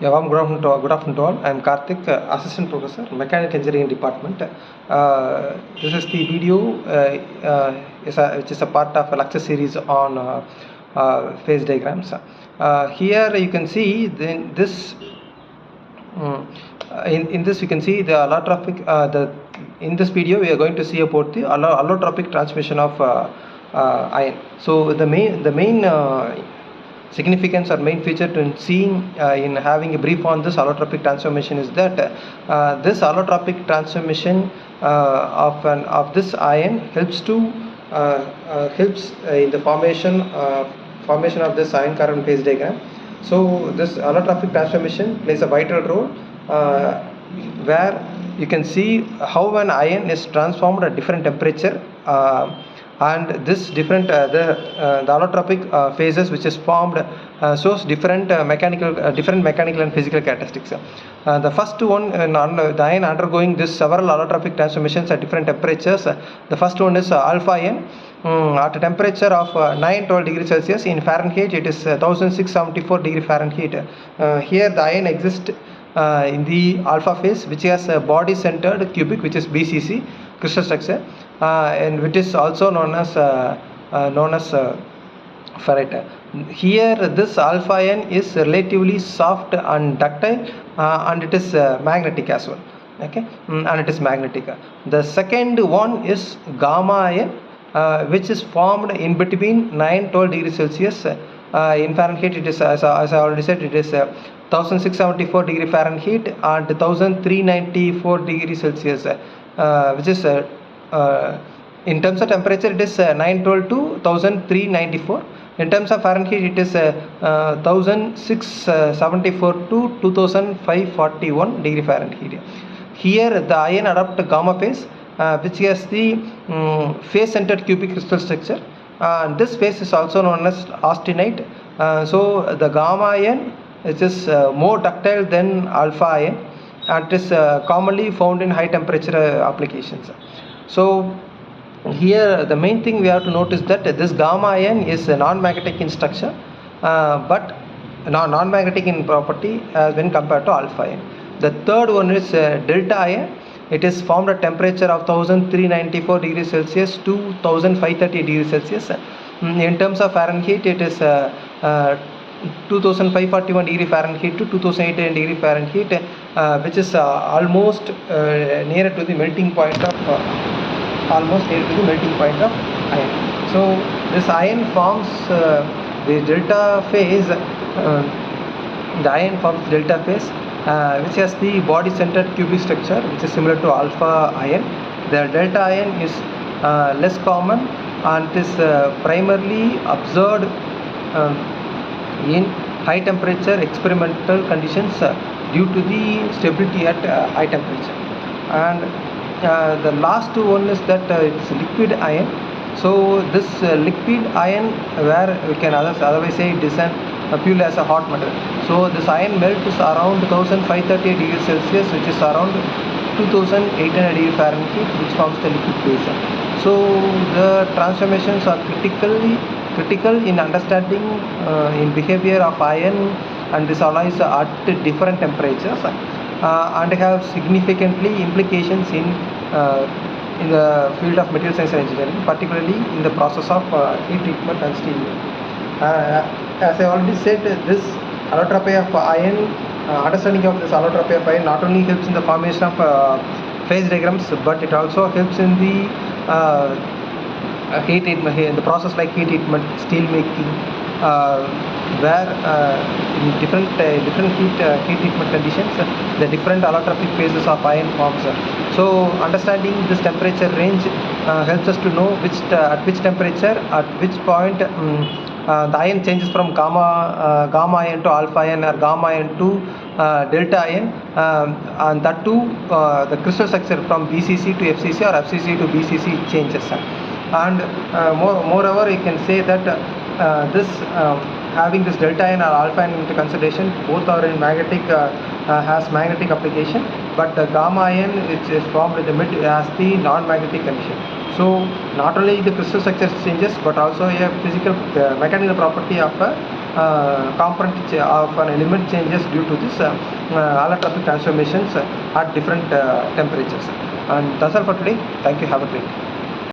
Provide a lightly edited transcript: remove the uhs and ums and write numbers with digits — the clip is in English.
Yeah, warm good afternoon to all. I am Karthik, Assistant Professor, Mechanical Engineering Department. This is the video which is a part of a lecture series on phase diagrams. Here you can see this. In this you can see the allotropic. In this video we are going to see about the allotropic transmission of iron. So the main significance or main feature to seeing in having a brief on this allotropic transformation is that this allotropic transformation of this iron helps in the formation of this iron carbon phase diagram. So this allotropic transformation plays a vital role where you can see how an iron is transformed at different temperature, and this different the allotropic phases which is formed shows different mechanical and physical characteristics. The first one, the iron undergoing this several allotropic transformations at different temperatures. The first one is alpha iron. At a temperature of 912 degrees Celsius, in Fahrenheit it is 1674 degree Fahrenheit. Here the iron exists in the alpha phase, which has a body centered cubic, which is BCC crystal structure, and which is also known as ferrite. Here this alpha iron is relatively soft and ductile, and it is magnetic as well. Okay, and it is magnetic. The second one is gamma iron, which is formed in between 912 degrees Celsius. In Fahrenheit it is, as I already said, it is 1674 degree Fahrenheit and 1394 degrees Celsius, which is in terms of temperature it is 912 to 1394. In terms of Fahrenheit it is 1674 to 2541 degree Fahrenheit. Here the iron adopts gamma phase, which has the phase centered cubic crystal structure, and this phase is also known as austenite. So the gamma iron, which is more ductile than alpha iron, and it is commonly found in high temperature applications. So here the main thing we have to notice that this gamma iron is non-magnetic in structure, but non-magnetic in property when compared to alpha iron. The third one is delta iron. It is formed at temperature of 1394 degrees Celsius to 1530 degrees Celsius. In terms of Fahrenheit it is 2541 degree Fahrenheit to 2008 degree Fahrenheit, which is almost nearer to the melting point of iron. So this iron forms the delta phase. The iron forms delta phase, which has the body centered cubic structure, which is similar to alpha iron. The delta iron is less common and is primarily observed in high temperature experimental conditions due to the stability at high temperature. And the last one is that it's liquid iron. So this liquid iron, where we can otherwise say it is purely as a hot metal. So this iron melts around 1530 degrees Celsius, which is around 2800 degrees Fahrenheit, which forms the liquid phase. So the transformations are critical in understanding in behavior of iron and this alloys at different temperatures, and have significantly implications in the field of material science and engineering, particularly in the process of heat treatment and steel making. As I already said, this allotropy of iron, understanding of this allotropy of iron not only helps in the formation of phase diagrams, but it also helps in the heat treatment, in the process like heat treatment, steel making, where in different heat treatment conditions, the different allotropic phases of iron forms. So understanding this temperature range helps us to know at which temperature, at which point the iron changes from gamma iron to alpha iron, or gamma iron to delta iron, and that too the crystal structure from BCC to FCC or FCC to BCC changes. And moreover, you can say that this having this delta iron or alpha iron into consideration, both are in magnetic, has magnetic application, but the gamma iron, which is formed in the mid, has the non-magnetic condition. So not only the crystal structure changes, but also a physical mechanical property of component of an element changes due to this allotropic transformations at different temperatures. And that's all for today. Thank you. Have a great day.